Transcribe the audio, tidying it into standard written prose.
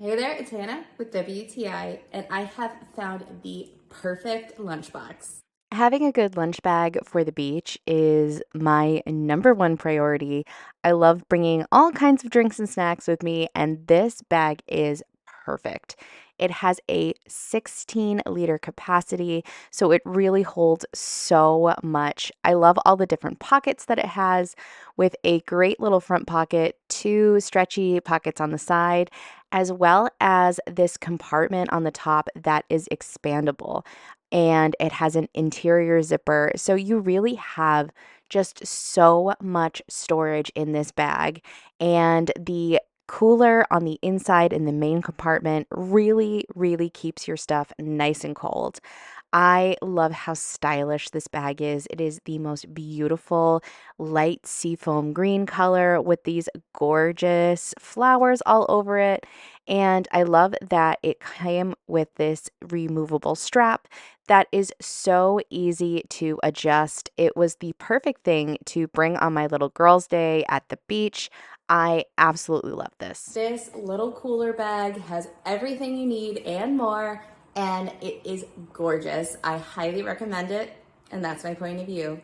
Hey there, it's Hannah with WTI, and I have found the perfect lunchbox. Having a good lunch bag for the beach is my number one priority. I love bringing all kinds of drinks and snacks with me, and this bag is perfect. It has a 16-liter capacity, so it really holds so much. I love all the different pockets that it has, with a great little front pocket, two stretchy pockets on the side, as well as this compartment on the top that is expandable, and it has an interior zipper. So you really have just so much storage in this bag. And the cooler on the inside in the main compartment really keeps your stuff nice and cold. I love how stylish this bag is. It is the most beautiful light seafoam green color with these gorgeous flowers all over it. And I love that it came with this removable strap that is so easy to adjust. It was the perfect thing to bring on my little girls' day at the beach. I absolutely love this. This little cooler bag has everything you need and more, and it is gorgeous. I highly recommend it, and that's my point of view.